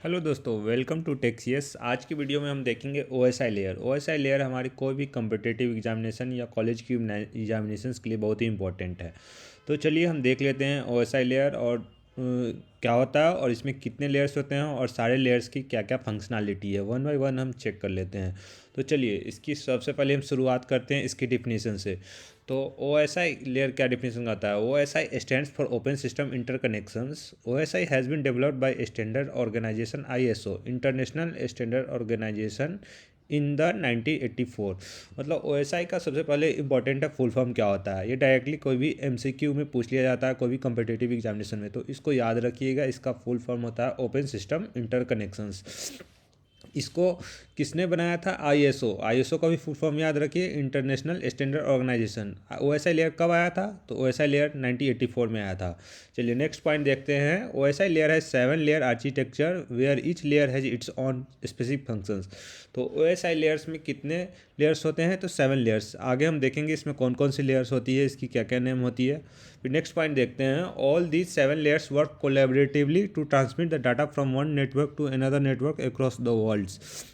Hello दोस्तों, welcome to टेक्सीएस। आज की वीडियो में हम देखेंगे ओएसआई लेयर। ओएसआई लेयर हमारी कोई भी कम्पिटिटिव एग्जामिनेशन या कॉलेज की एग्जामिनेशंस के लिए बहुत ही इंपॉर्टेंट है। तो चलिए हम देख लेते हैं ओएसआई लेयर और क्या होता है और इसमें कितने लेयर्स होते हैं और सारे लेयर्स की क्या क्या फंक्शनैलिटी है। वन बाय वन हम चेक कर लेते हैं। तो चलिए इसकी सबसे पहले हम शुरुआत करते हैं इसकी डिफिनीशन से। तो ओ एस आई लेयर क्या डिफिनेशन आता है। O S I stands for open system interconnections. O S I has been developed by standard organization I S O, international standard organization, in the 1984। मतलब ओ S आई का सबसे पहले important है full form क्या होता है। ये डायरेक्टली कोई भी एम सी क्यू में पूछ लिया जाता है, कोई भी कम्पिटेटिव एग्जामिनेशन में, तो इसको याद रखिएगा। इसका फुल फॉर्म होता है ओपन सिस्टम इंटरकनेक्शंस। इसको किसने बनाया था? आईएसओ। आईएसओ का भी फुल फॉर्म याद रखिए, international standard organization. OSI layer कब आया था? तो ओएसआई लेयर 1984 में आया था। चलिए नेक्स्ट पॉइंट देखते हैं। ओएसआई लेयर है 7 layer architecture where each layer has its own specific functions. तो ओएसआई लेयर्स में कितने लेयर्स होते हैं? तो 7 लेयर्स। आगे हम देखेंगे इसमें कौन कौन सी लेयर्स होती है, इसकी क्या क्या नेम होती है। फिर नेक्स्ट पॉइंट देखते हैं। All these 7 layers work collaboratively to transmit the data from one network to another network across the world.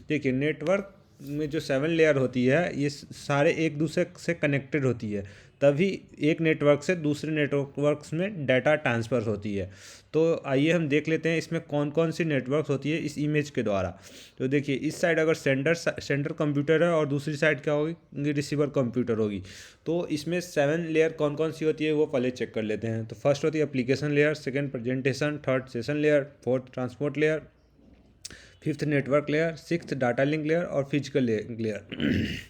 देखिए नेटवर्क में जो 7 लेयर होती है ये सारे एक दूसरे से कनेक्टेड होती है, तभी एक नेटवर्क से दूसरे नेटवर्क्स में डाटा ट्रांसफ़र होती है। तो आइए हम देख लेते हैं इसमें कौन कौन सी नेटवर्क्स होती है इस इमेज के द्वारा। तो देखिए इस साइड अगर सेंडर कंप्यूटर है और दूसरी साइड क्या होगी? रिसीवर कंप्यूटर होगी। तो इसमें 7 लेयर कौन कौन सी होती है वो पहले चेक कर लेते हैं। तो फर्स्ट होती है application layer, second presentation, third session layer, fourth transport layer, fifth network layer, sixth data link layer और फिजिकल लेयर।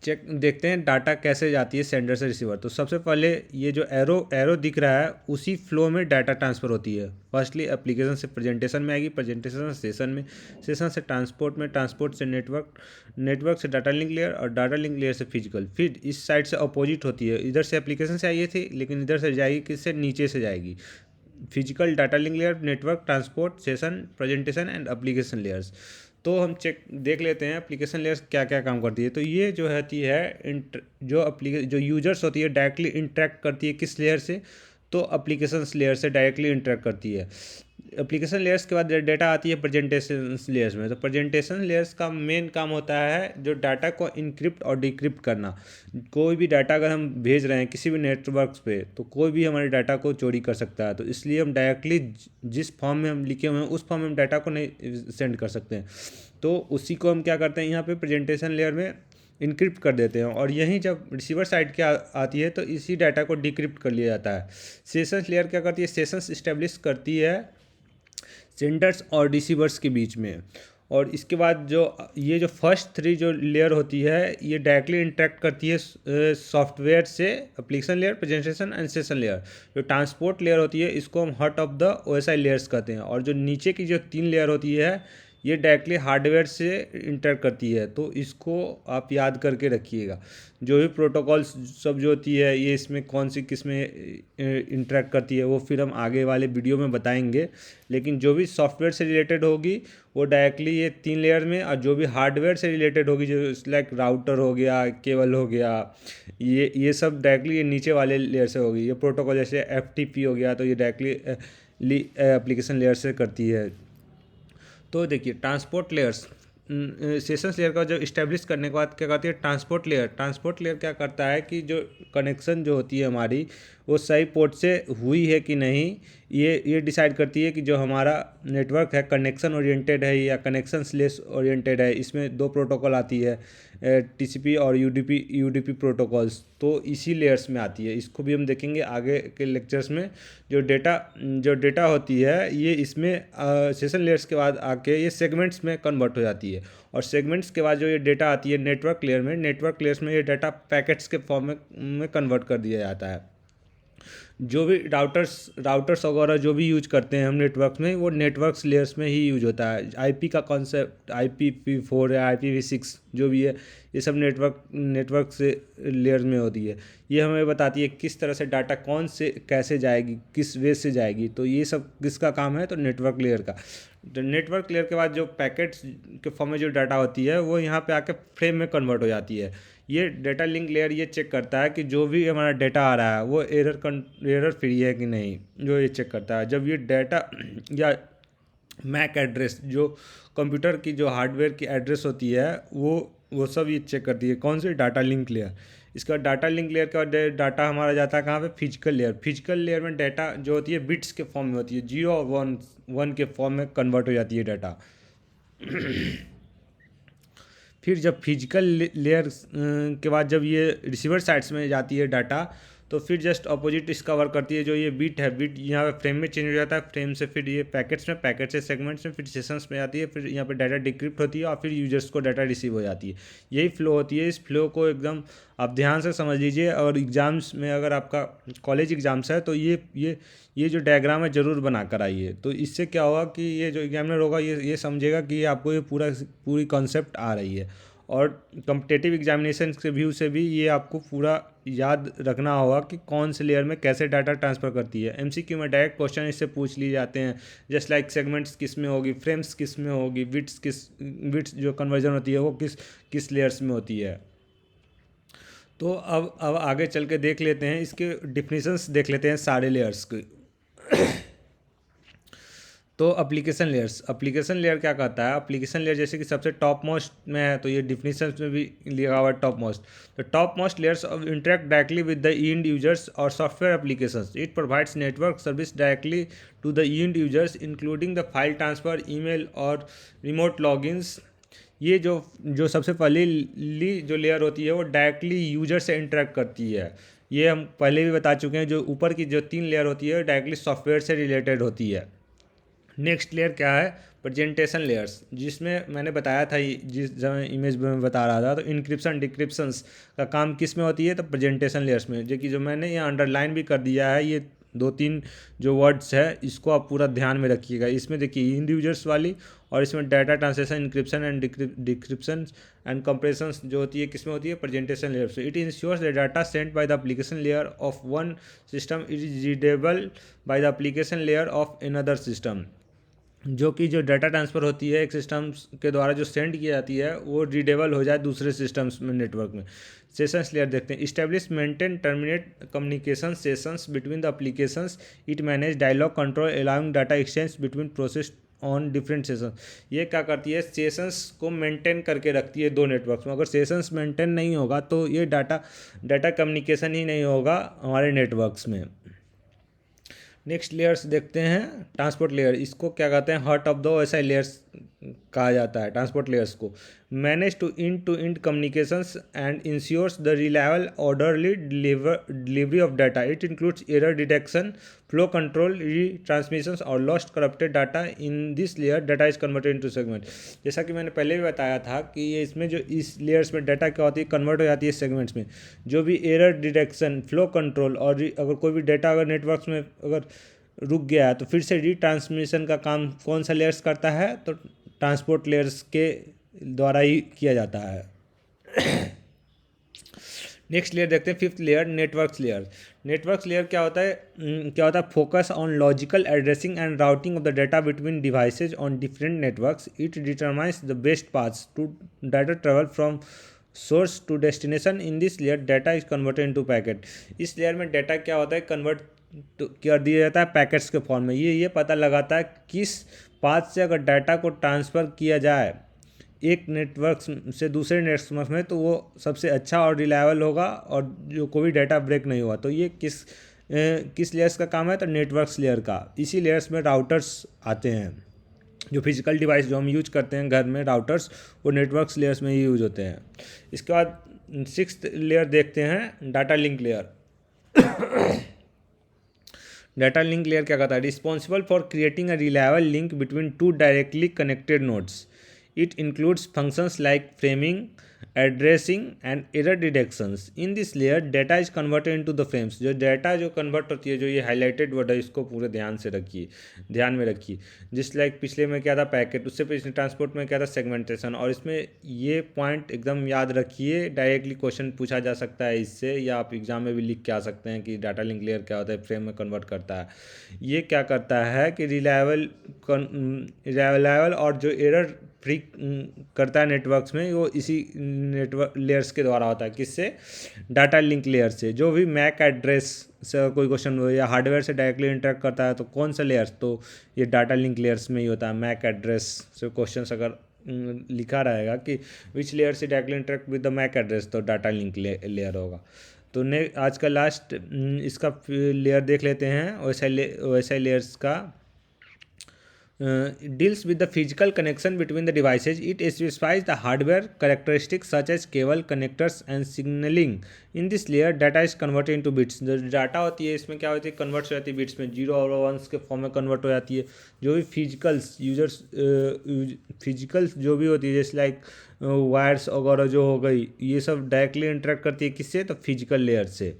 चेक देखते हैं डाटा कैसे जाती है सेंडर से रिसीवर। तो सबसे पहले ये जो एरो एरो दिख रहा है उसी फ्लो में डाटा ट्रांसफ़र होती है। फर्स्टली एप्लीकेशन से प्रेजेंटेशन में आएगी, प्रेजेंटेशन से सेशन में, सेशन से ट्रांसपोर्ट में, ट्रांसपोर्ट से नेटवर्क, नेटवर्क से डाटा लिंक लेयर और डाटा लिंक लेयर से फिजिकल। फिर इस साइड से अपोजिट होती है, इधर से एप्लीकेशन से आई थी लेकिन इधर से जाएगी किससे? नीचे से जाएगी। Physical data link layer, network, transport, session, presentation and application layers. तो हम चेक देख लेते हैं एप्लीकेशन लेयर्स क्या क्या काम करती है। तो ये जो होती है जो यूजर्स होती है डायरेक्टली इंटरेक्ट करती है किस लेयर से? तो एप्लीकेशन लेयर से डायरेक्टली इंटरेक्ट करती है। एप्लीकेशन लेयर्स के बाद डेटा आती है प्रेजेंटेशन लेयर्स में। तो प्रेजेंटेशन लेयर्स का मेन काम होता है जो डाटा को इनक्रिप्ट और डिक्रिप्ट करना। कोई भी डाटा अगर हम भेज रहे हैं किसी भी नेटवर्क पे तो कोई भी हमारे डाटा को चोरी कर सकता है। तो इसलिए हम डायरेक्टली जिस फॉर्म में हम लिखे हुए हैं उस फॉर्म में हम डाटा को नहीं सेंड कर सकते हैं। तो उसी को हम क्या करते हैं यहाँ पे प्रेजेंटेशन लेयर में इनक्रिप्ट कर देते हैं, और यहीं जब रिसीवर साइड क्या आती है तो इसी डाटा को डिक्रिप्ट कर लिया जाता है। सेशंस लेयर क्या करती है? सेशंस इस्टेब्लिश करती है सेंडर्स और रिसीवर्स के बीच में। और इसके बाद ये जो फर्स्ट 3 जो लेयर होती है ये डायरेक्टली इंटरेक्ट करती है सॉफ्टवेयर से। Application layer, presentation and session layer. जो ट्रांसपोर्ट लेयर होती है इसको हम heart of the OSI layers कहते हैं। और जो नीचे की जो 3 लेयर होती है ये डायरेक्टली हार्डवेयर से इंटरेक्ट करती है। तो इसको आप याद करके रखिएगा। जो भी प्रोटोकॉल सब जो होती है ये इसमें कौन सी किस में इंटरेक्ट करती है वो फिर हम आगे वाले वीडियो में बताएंगे। लेकिन जो भी सॉफ्टवेयर से रिलेटेड होगी वो डायरेक्टली ये 3 लेयर में, और जो भी हार्डवेयर से रिलेटेड होगी जो लाइक राउटर हो गया, केबल हो गया, ये सब डायरेक्टली ये नीचे वाले लेयर से होगी। ये प्रोटोकॉल जैसे FTP हो गया तो ये डायरेक्टली एप्लीकेशन लेयर से करती है। तो देखिए ट्रांसपोर्ट लेयर्स, सेशंस लेयर का जब इस्टेब्लिश करने के बाद क्या करती है ट्रांसपोर्ट लेयर। ट्रांसपोर्ट लेयर क्या करता है कि जो कनेक्शन जो होती है हमारी वो सही पोर्ट से हुई है कि नहीं, ये डिसाइड करती है कि जो हमारा नेटवर्क है कनेक्शन ओरिएंटेड है या कनेक्शन स्लेस ओरिएंटेड है। इसमें 2 प्रोटोकॉल आती है, TCP और UDP प्रोटोकॉल्स। तो इसी लेयर्स में आती है, इसको भी हम देखेंगे आगे के लेक्चर्स में। जो डेटा होती है ये इसमें सेशन लेयर्स के बाद आके ये सेगमेंट्स में कन्वर्ट हो जाती है। और सेगमेंट्स के बाद जो ये डेटा आती है नेटवर्क लेयर में, नेटवर्क लेयर्स में ये डाटा पैकेट्स के फॉर्म में कन्वर्ट कर दिया जाता है। जो भी राउटर्स वगैरह जो भी यूज करते हैं हम नेटवर्क में वो नेटवर्क्स लेयर्स में ही यूज होता है। आईपी का कॉन्सेप्ट IPv4 या IPv6 जो भी है ये सब नेटवर्क से लेयर में होती है। ये हमें बताती है किस तरह से डाटा कौन से कैसे जाएगी, किस वे से जाएगी। तो ये सब किसका काम है? तो नेटवर्क लेयर का। तो नेटवर्क लेयर के बाद जो पैकेट्स के फॉर्म में जो डाटा होती है वो यहाँ पे आके फ्रेम में कन्वर्ट हो जाती है। ये डाटा लिंक लेयर ये चेक करता है कि जो भी हमारा डाटा आ रहा है वो एरर फ्री है कि नहीं, जो ये चेक करता है। जब ये डाटा या मैक एड्रेस, जो कंप्यूटर की जो हार्डवेयर की एड्रेस होती है वो सब ये चेक करती है। कौन सी? Data link layer. इसका डाटा लिंक लेयर का डाटा हमारा जाता है कहाँ पे? Physical layer. फिजिकल लेयर में डाटा जो होती है बिट्स के फॉर्म में होती है, 0 और 1 के फॉर्म में कन्वर्ट हो जाती है डाटा। फिर जब फिजिकल लेयर के बाद जब ये रिसीवर साइड्स में जाती है डाटा, तो फिर जस्ट अपोजिट इसका वर्क करती है। जो ये बिट है, बिट यहाँ पे फ्रेम में चेंज हो जाता है, फ्रेम से फिर ये पैकेट्स में, पैकेट से सेगमेंट्स में, फिर सेशंस में आती है, फिर यहाँ पे डाटा डिक्रिप्ट होती है और फिर यूजर्स को डाटा रिसीव हो जाती है। यही फ्लो होती है। इस फ्लो को एकदम आप ध्यान से समझ लीजिए, और एग्ज़ाम्स में अगर आपका कॉलेज एग्ज़ाम्स है तो ये जो डायग्राम है ज़रूर बना कर आइए। तो इससे क्या होगा कि ये जो एग्जामिनर होगा ये समझेगा कि आपको ये पूरी कॉन्सेप्ट आ रही है। और कम्पिटेटिव एग्जामिनेशन के व्यू से भी ये आपको पूरा याद रखना होगा कि कौन से लेयर में कैसे डाटा ट्रांसफ़र करती है। एमसीक्यू में डायरेक्ट क्वेश्चन इससे पूछ लिए जाते हैं, जस्ट लाइक सेगमेंट्स किस में होगी, फ्रेम्स किस में होगी, बिट्स जो कन्वर्जन होती है वो किस लेयर्स में होती है। तो अब आगे चल के देख लेते हैं, इसके डिफिनीशंस देख लेते हैं सारे लेयर्स के। तो एप्लीकेशन लेयर क्या कहता है? एप्लीकेशन लेयर जैसे कि सबसे टॉप मोस्ट में है, तो ये डिफिनीशन में भी लिखा हुआ है टॉप मोस्ट। तो top most layers interact directly with the end users और software applications. It provides network service directly to the end users including the file transfer, email और रिमोट लॉगिन्स। ये जो सबसे पहली जो लेयर होती है वो डायरेक्टली यूजर से इंटरेक्ट करती है। ये हम पहले भी बता चुके हैं। जो ऊपर की जो 3 लेयर होती है डायरेक्टली सॉफ्टवेयर से रिलेटेड होती है। नेक्स्ट लेयर क्या है? प्रेजेंटेशन लेयर्स, जिसमें मैंने बताया था जिस समय इमेज में मैं बता रहा था, तो इंक्रिप्शन डिक्रिप्शंस का काम किस में होती है? तो प्रेजेंटेशन लेयर्स में। जो मैंने यहाँ अंडरलाइन भी कर दिया है, ये 2-3 जो वर्ड्स है इसको आप पूरा ध्यान में रखिएगा। इसमें देखिए इंड यूजर्स वाली, और इसमें data translation, encryption and decryption and compression जो होती है किसमें होती है? प्रेजेंटेशन लेयर से। It ensures the data sent by the application layer of one system is readable by the application layer of another system. जो कि जो डाटा ट्रांसफ़र होती है एक सिस्टम के द्वारा जो सेंड की जाती है वो रीडेबल हो जाए दूसरे सिस्टम्स में, नेटवर्क में। सेशंस लेयर देखते हैं। Establish maintain terminate communication sessions between the applications. It manage dialogue control allowing data exchange between process on different session. ये क्या करती है? सेशंस को मेंटेन करके रखती है दो नेटवर्क्स में। अगर सेशंस मेंटेन नहीं होगा तो ये डाटा कम्युनिकेशन ही नहीं होगा हमारे नेटवर्क्स में। नेक्स्ट लेयर्स देखते हैं। ट्रांसपोर्ट लेयर, इसको क्या कहते हैं? Heart of the OSI layers कहा जाता है ट्रांसपोर्ट लेयर्स को। Manage to end communications and ensures the reliable orderly delivery of data. It includes error detection, flow control, retransmissions और lost corrupted data. In this layer data is converted into segment. जैसा कि मैंने पहले भी बताया था कि ये इसमें जो इस लेयर्स में डाटा क्या होती है? कन्वर्ट हो जाती है सेगमेंट्स में। जो भी एरर डिटेक्शन, फ्लो कंट्रोल और अगर कोई भी डाटा अगर नेटवर्क्स में अगर रुक गया है तो फिर से रीट्रांसमिशन का काम कौन सा लेयर्स करता है? तो ट्रांसपोर्ट लेयर्स के द्वारा ही किया जाता है। नेक्स्ट लेयर देखते हैं, fifth layer networks layer. Networks layer क्या होता है? Focus on logical addressing and routing of the data between devices on different networks. It determines the best paths to data travel from source to destination. In this layer data is converted into packet. इस लेयर में data क्या होता है? Convert कर दिया जाता है पैकेट्स के फॉर्म में। ये पता लगाता है किस पाथ से अगर डाटा को ट्रांसफ़र किया जाए एक नेटवर्क से दूसरे नेटवर्क में तो वो सबसे अच्छा और रिलायबल होगा और जो कोई डाटा ब्रेक नहीं हुआ। तो ये किस लेयर्स का काम है? तो नेटवर्क्स लेयर का। इसी लेयर्स में राउटर्स आते हैं। जो फिजिकल डिवाइस जो हम यूज करते हैं घर में, राउटर्स, वो नेटवर्क्स लेयर्स में ही यूज होते हैं। इसके बाद सिक्स्थ लेयर देखते हैं, data link layer. Data link layer क्या कहता है? Responsible for creating a reliable link between two directly connected nodes. It includes functions like framing, addressing and error detections. In this layer, data is converted into the frames. जो data जो convert होती है, जो ये highlighted word है, इसको पूरे ध्यान में रखिए। जिस लाइक पिछले में क्या था? पैकेट, उससे पिछले ट्रांसपोर्ट में क्या था? सेगमेंटेशन। और इसमें ये पॉइंट एकदम याद रखिए, डायरेक्टली क्वेश्चन पूछा जा सकता है इससे, या आप एग्जाम में भी लिख के आ सकते हैं कि डाटा लिंक लेयर क्या होता है, फ्रेम में कन्वर्ट करता है। ये क्या करता है कि रिलायबल और जो एरर करता है नेटवर्क्स में, वो इसी नेटवर्क लेयर्स के द्वारा होता है। किससे? डाटा लिंक लेयर से। जो भी मैक एड्रेस से कोई क्वेश्चन हो या हार्डवेयर से डायरेक्टली इंटरेक्ट करता है तो कौन सा लेयर्स? तो ये डाटा लिंक लेयर्स में ही होता है। मैक एड्रेस से क्वेश्चन अगर लिखा रहेगा कि विच लेयर से directly interact with the MAC address, तो डाटा लिंक लेयर होगा। तो आज का लास्ट इसका लेयर देख लेते हैं, OSI लेयर्स का। deals with the physical connection between the devices. It specifies the hardware characteristics such as cable, connectors and signaling. In this layer, data is converted into bits. जो data होती है इसमें क्या होती है? कन्वर्ट हो जाती है बिट्स में, 0 और 1s के फॉर्म में कन्वर्ट हो जाती है। जो भी फिजिकल्स जो भी होती है, जैसे लाइक वायर्स वगैरह जो हो गई, ये सब डायरेक्टली इंटरेक्ट करती है किससे? तो फिजिकल लेयर से।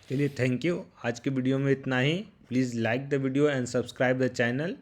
चलिए, थैंक यू। आज के वीडियो में इतना ही। Please like the video and subscribe the channel.